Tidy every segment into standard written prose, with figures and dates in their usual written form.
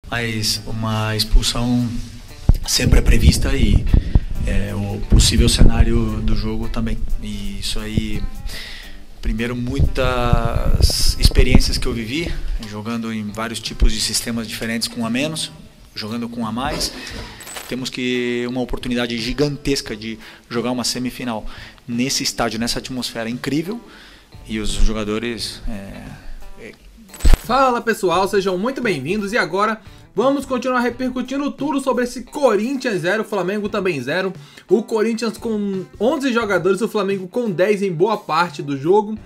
mas uma expulsão sempre é prevista e o possível cenário do jogo também. E isso aí, primeiro, muitas experiências que eu vivi, jogando em vários tipos de sistemas diferentes com a menos, jogando com a mais. Temos uma oportunidade gigantesca de jogar uma semifinal nesse estádio, nessa atmosfera incrível, e os jogadores... Fala pessoal, sejam muito bem-vindos e agora vamos continuar repercutindo tudo sobre esse Corinthians 0, Flamengo também 0. O Corinthians com 11 jogadores, o Flamengo com 10 em boa parte do jogo.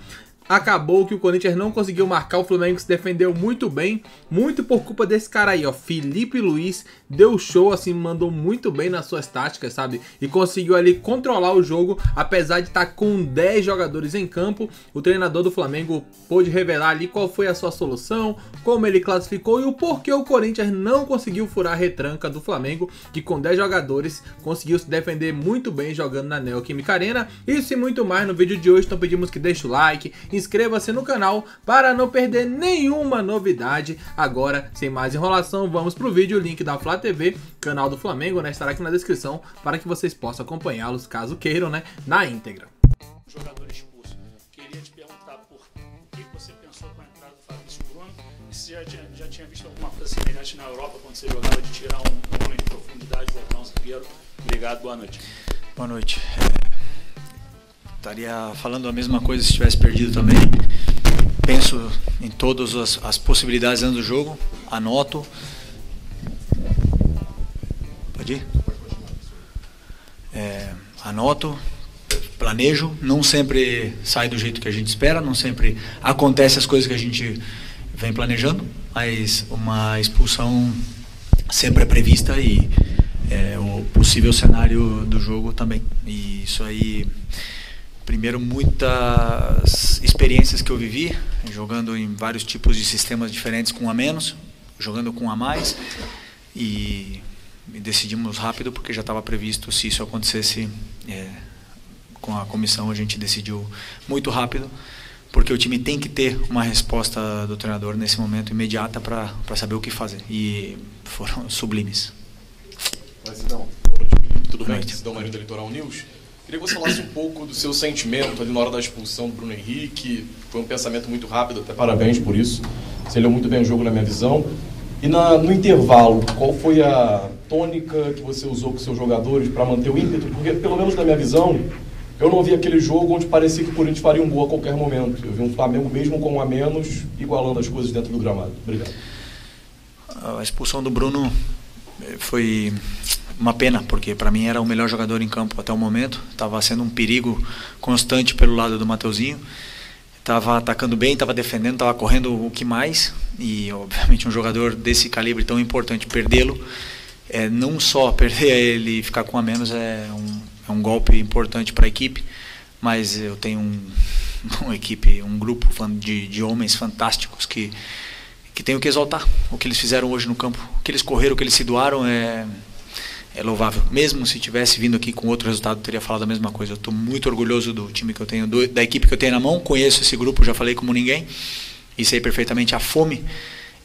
Acabou que o Corinthians não conseguiu marcar, o Flamengo se defendeu muito bem, muito por culpa desse cara aí, ó, Felipe Luiz, deu show, assim, mandou muito bem nas suas táticas, sabe, e conseguiu ali controlar o jogo, apesar de estar com 10 jogadores em campo. O treinador do Flamengo pôde revelar ali qual foi a sua solução, como ele classificou e o porquê o Corinthians não conseguiu furar a retranca do Flamengo, que com 10 jogadores conseguiu se defender muito bem jogando na Neoquímica Arena. Isso e muito mais no vídeo de hoje, então pedimos que deixe o like, inscreva-se no canal para não perder nenhuma novidade. Agora, sem mais enrolação, vamos pro vídeo. O link da Flá TV, canal do Flamengo, né, estará aqui na descrição para que vocês possam acompanhá-los, caso queiram, né, na íntegra. Jogador expulso. Queria te perguntar por que você pensou com a entrada do Fabrício Bruno e se já tinha visto alguma coisa semelhante na Europa quando você jogava de tirar um homem de profundidade, voltar um zagueiro. Obrigado, boa noite. Boa noite. Estaria falando a mesma coisa se tivesse perdido também. Penso em todas as possibilidades dentro do jogo, anoto. Pode ir? Anoto, planejo, não sempre sai do jeito que a gente espera, não sempre acontece as coisas que a gente vem planejando, mas uma expulsão sempre é prevista e o possível cenário do jogo também. E isso aí, primeiro, muitas experiências que eu vivi, jogando em vários tipos de sistemas diferentes com a menos, jogando com a mais, e decidimos rápido porque já estava previsto se isso acontecesse. Com a comissão a gente decidiu muito rápido, porque o time tem que ter uma resposta do treinador nesse momento imediata para saber o que fazer, e foram sublimes. Sidão, tudo bem? Sidão Marinho da Litoral News. Queria que você falasse um pouco do seu sentimento ali na hora da expulsão do Bruno Henrique. Foi um pensamento muito rápido, até parabéns por isso. Você leu muito bem o jogo na minha visão. E no intervalo, qual foi a tônica que você usou com seus jogadores para manter o ímpeto? Porque, pelo menos na minha visão, eu não vi aquele jogo onde parecia que o Corinthians faria um gol a qualquer momento. Eu vi um Flamengo mesmo com um a menos, igualando as coisas dentro do gramado. Obrigado. A expulsão do Bruno foi uma pena, porque para mim era o melhor jogador em campo até o momento. Estava sendo um perigo constante pelo lado do Mateuzinho. Estava atacando bem, estava defendendo, estava correndo o que mais. E obviamente um jogador desse calibre tão importante, perdê-lo, não só perder ele e ficar com a menos é um golpe importante para a equipe, mas eu tenho uma equipe, um grupo de homens fantásticos que tenho que exaltar. O que eles fizeram hoje no campo, o que eles correram, o que eles se doaram é louvável. Mesmo se tivesse vindo aqui com outro resultado, eu teria falado a mesma coisa. Eu estou muito orgulhoso do time que eu tenho, da equipe que eu tenho na mão. Conheço esse grupo, já falei como ninguém, e sei perfeitamente a fome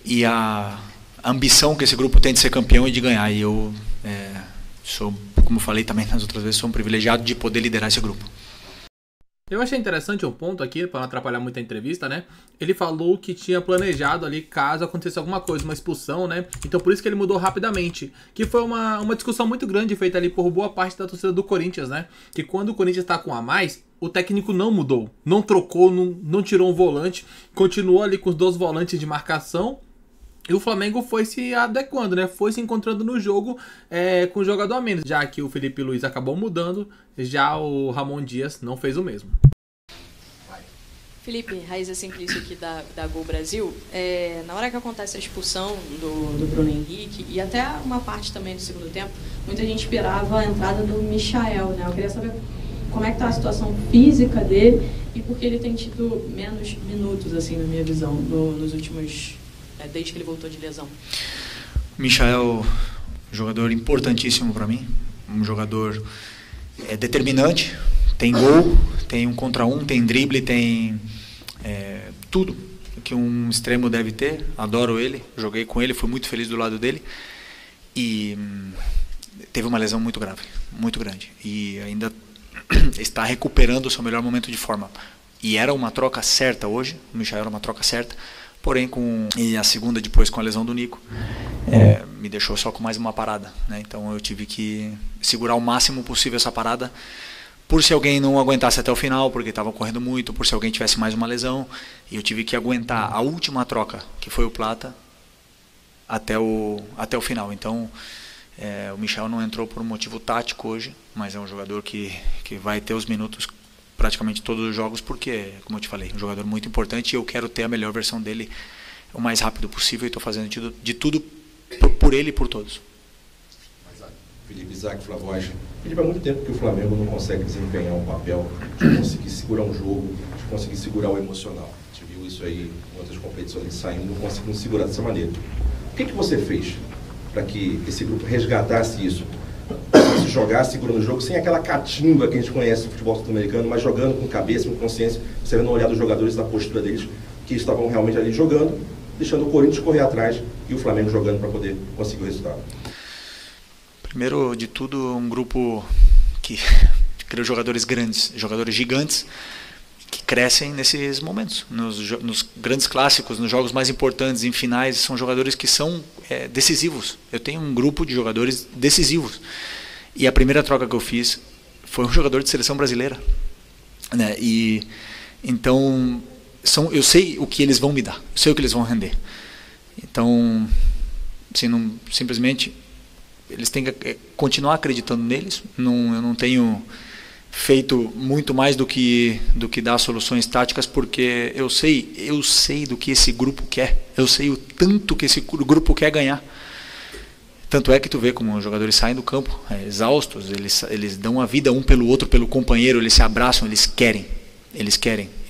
e a ambição que esse grupo tem de ser campeão e de ganhar. E eu sou, como falei também nas outras vezes, sou um privilegiado de poder liderar esse grupo. Eu achei interessante um ponto aqui, para não atrapalhar muito a entrevista, né? Ele falou que tinha planejado ali, caso acontecesse alguma coisa, uma expulsão, né? Então por isso que ele mudou rapidamente. Que foi uma discussão muito grande feita ali por boa parte da torcida do Corinthians, né? Que quando o Corinthians tá com a mais, o técnico não mudou, não trocou, não tirou um volante, continuou ali com os 2 volantes de marcação. E o Flamengo foi se adequando, né? Foi se encontrando no jogo com o jogador a menos. Já que o Felipe Luiz acabou mudando, já o Ramon Dias não fez o mesmo. Felipe, Raíza Simplício aqui da Gol Brasil. Na hora que acontece a expulsão do Bruno Henrique, e até uma parte também do segundo tempo, muita gente esperava a entrada do Michael, né? Eu queria saber como é que tá a situação física dele e por que ele tem tido menos minutos, assim, na minha visão, nos últimos... desde que ele voltou de lesão. Michael, jogador importantíssimo para mim, um jogador determinante, tem gol, tem 1 contra 1, tem drible, tem tudo que um extremo deve ter. Adoro ele, joguei com ele, fui muito feliz do lado dele. E teve uma lesão muito grave, muito grande. E ainda está recuperando o seu melhor momento de forma. E era uma troca certa hoje, o Michael era uma troca certa. Porém, e a segunda depois com a lesão do Nico, me deixou só com mais uma parada, né? Então eu tive que segurar o máximo possível essa parada, por se alguém não aguentasse até o final, porque estava correndo muito, por se alguém tivesse mais uma lesão, e eu tive que aguentar a última troca, que foi o Plata, até o final. Então o Michael não entrou por um motivo tático hoje, mas é um jogador que vai ter os minutos praticamente todos os jogos, porque, como eu te falei, um jogador muito importante, e eu quero ter a melhor versão dele o mais rápido possível, e estou fazendo de tudo por ele e por todos. Felipe, Isaac, Flavois. Felipe, há muito tempo que o Flamengo não consegue desempenhar um papel de conseguir segurar um jogo, de conseguir segurar o emocional. A gente viu isso aí em outras competições saindo, não conseguindo segurar dessa maneira. O que você fez para que esse grupo resgatasse isso? Se jogar segurando o jogo, sem aquela catimba que a gente conhece no futebol sul-americano, mas jogando com cabeça, com consciência, você vê no olhar dos jogadores, da postura deles, que estavam realmente ali jogando, deixando o Corinthians correr atrás e o Flamengo jogando para poder conseguir o resultado. Primeiro de tudo, um grupo que cria jogadores grandes, jogadores gigantes, que crescem nesses momentos, nos grandes clássicos, nos jogos mais importantes, em finais, são jogadores que são decisivos. Eu tenho um grupo de jogadores decisivos. E a primeira troca que eu fiz foi um jogador de seleção brasileira, né? E então eu sei o que eles vão me dar, eu sei o que eles vão render. Então, assim, simplesmente eles têm que continuar acreditando neles. Eu não tenho feito muito mais do que dar soluções táticas, porque eu sei do que esse grupo quer, eu sei o tanto que esse grupo quer ganhar. Tanto é que tu vê como os jogadores saem do campo exaustos, eles dão a vida um pelo outro, pelo companheiro, eles se abraçam, eles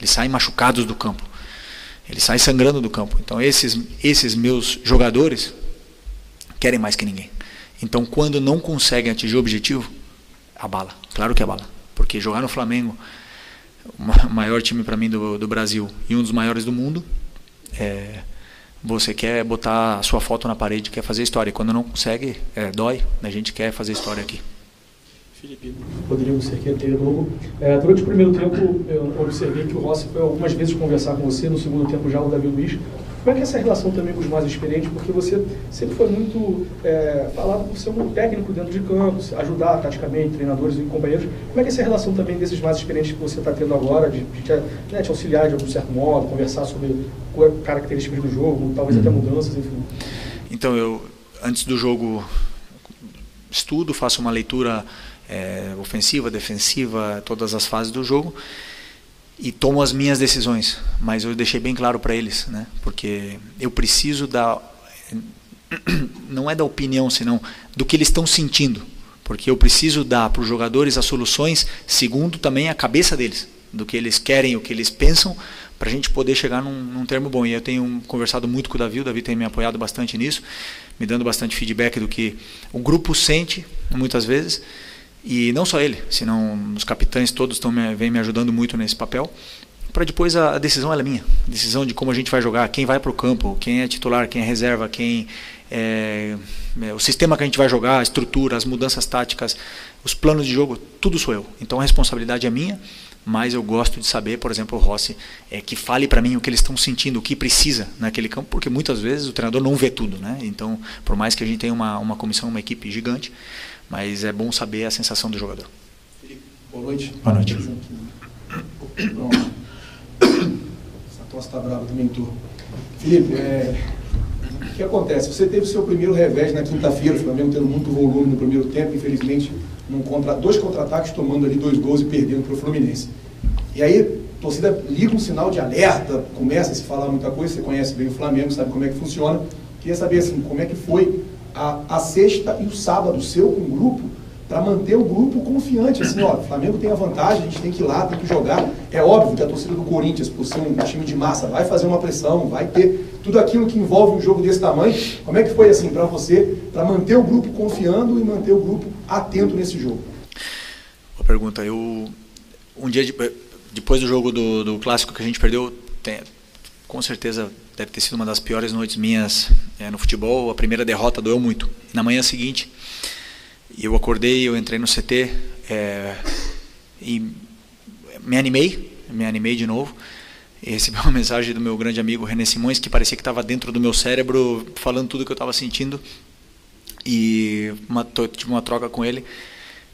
saem machucados do campo, eles saem sangrando do campo. Então esses meus jogadores querem mais que ninguém. Então quando não conseguem atingir o objetivo, abala, claro que abala. Porque jogar no Flamengo, o maior time para mim do Brasil e um dos maiores do mundo, você quer botar a sua foto na parede, quer fazer história. E quando não consegue, dói. A gente quer fazer história aqui. Felipe, Rodrigo Cerqueira, Globo. Durante o primeiro tempo, eu observei que o Rossi foi algumas vezes conversar com você, no segundo tempo já o Davi Luiz. Como é que é essa relação também com os mais experientes? Porque você sempre foi muito falado por ser um técnico dentro de campo, ajudar taticamente, treinadores e companheiros. Como é que é essa relação também desses mais experientes que você está tendo agora, de te auxiliar de algum certo modo, conversar sobre características do jogo, talvez até mudanças, enfim? Então, eu, antes do jogo, estudo, faço uma leitura ofensiva, defensiva, todas as fases do jogo, e tomo as minhas decisões, mas eu deixei bem claro para eles, né? Porque eu preciso não é da opinião, senão do que eles estão sentindo, porque eu preciso dar para os jogadores as soluções segundo também a cabeça deles, do que eles querem, o que eles pensam, para a gente poder chegar num termo bom. E eu tenho conversado muito com o Davi tem me apoiado bastante nisso, me dando bastante feedback do que o grupo sente muitas vezes. E não só ele, senão os capitães todos vêm me ajudando muito nesse papel, para depois a decisão ela é minha, a decisão de como a gente vai jogar, quem vai para o campo, quem é titular, quem é reserva, o sistema que a gente vai jogar, a estrutura, as mudanças táticas, os planos de jogo, tudo sou eu. Então a responsabilidade é minha, mas eu gosto de saber, por exemplo, o Rossi, que fale para mim o que eles estão sentindo, o que precisa naquele campo, porque muitas vezes o treinador não vê tudo, né? Então, por mais que a gente tenha uma comissão, uma equipe gigante, mas é bom saber a sensação do jogador. Felipe, boa noite. Boa noite. Essa tosse está brava também, turma. Felipe, o que acontece? Você teve o seu primeiro revés na quinta-feira, o Flamengo tendo muito volume no primeiro tempo, infelizmente, dois contra-ataques, tomando ali 2 gols e perdendo para o Fluminense. E aí, a torcida liga um sinal de alerta, começa a se falar muita coisa, você conhece bem o Flamengo, sabe como é que funciona. Queria saber, assim, como é que foi a sexta e o sábado seu com o grupo, para manter o grupo confiante, assim, ó, o Flamengo tem a vantagem, a gente tem que ir lá, tem que jogar. É óbvio que a torcida do Corinthians, por ser um time de massa, vai fazer uma pressão, vai ter tudo aquilo que envolve um jogo desse tamanho. Como é que foi, assim, para você, para manter o grupo confiando e manter o grupo atento nesse jogo? Boa pergunta. Um dia depois do jogo do clássico que a gente perdeu, com certeza deve ter sido uma das piores noites minhas no futebol. A primeira derrota doeu muito. Na manhã seguinte, eu acordei, eu entrei no CT e me animei de novo. E recebi uma mensagem do meu grande amigo René Simões, que parecia que estava dentro do meu cérebro, falando tudo que eu estava sentindo. E tive uma troca com ele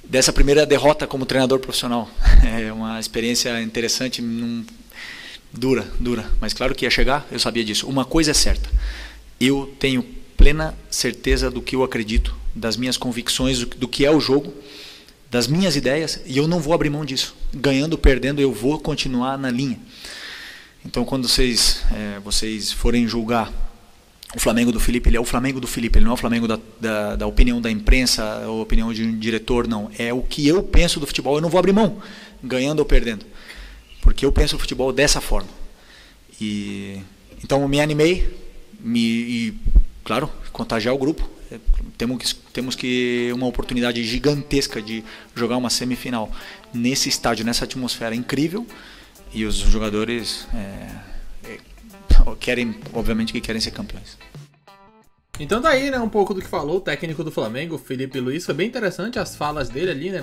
dessa primeira derrota como treinador profissional. É uma experiência interessante, dura, mas claro que ia chegar, eu sabia disso. Uma coisa é certa, eu tenho plena certeza do que eu acredito, das minhas convicções, do que é o jogo, das minhas ideias, e eu não vou abrir mão disso. Ganhando ou perdendo, eu vou continuar na linha. Então, quando vocês forem julgar o Flamengo do Felipe, ele é o Flamengo do Felipe, ele não é o Flamengo da opinião da imprensa, a opinião de um diretor, não. É o que eu penso do futebol, eu não vou abrir mão, ganhando ou perdendo, porque eu penso o futebol dessa forma. Então, eu me animei, e, claro, contagiar o grupo. Temos que uma oportunidade gigantesca de jogar uma semifinal nesse estádio, nessa atmosfera incrível. E os jogadores obviamente que querem ser campeões. Então daí, né, um pouco do que falou o técnico do Flamengo, Felipe Luiz. Foi bem interessante as falas dele ali, né,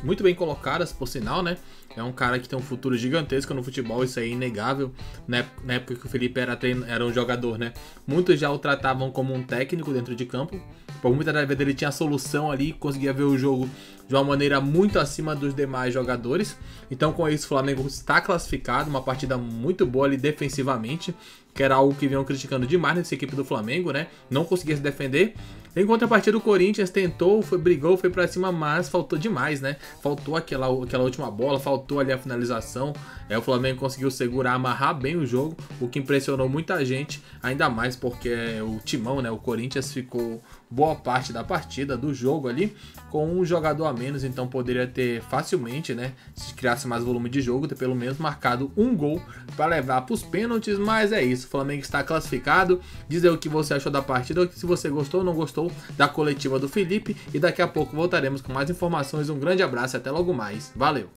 muito bem colocadas, por sinal, né. É um cara que tem um futuro gigantesco no futebol, isso aí é inegável, né, na época que o Felipe era um jogador, né. Muitos já o tratavam como um técnico dentro de campo. Por muitas das vezes ele tinha a solução ali, conseguia ver o jogo de uma maneira muito acima dos demais jogadores. Então com isso o Flamengo está classificado, uma partida muito boa ali defensivamente, que era algo que vinham criticando demais nessa equipe do Flamengo, né? Não conseguia se defender. Em contrapartida, o Corinthians tentou, brigou, foi pra cima, mas faltou demais, né? Faltou aquela última bola, faltou ali a finalização. O Flamengo conseguiu segurar, amarrar bem o jogo, o que impressionou muita gente, ainda mais porque o timão, né? O Corinthians ficou boa parte da partida, do jogo ali, com um jogador a menos, então poderia ter facilmente, né? Se criasse mais volume de jogo, ter pelo menos marcado um gol para levar para os pênaltis, mas é isso. O Flamengo está classificado. Diz aí o que você achou da partida, se você gostou ou não gostou da coletiva do Felipe, e daqui a pouco voltaremos com mais informações. Um grande abraço e até logo mais. Valeu!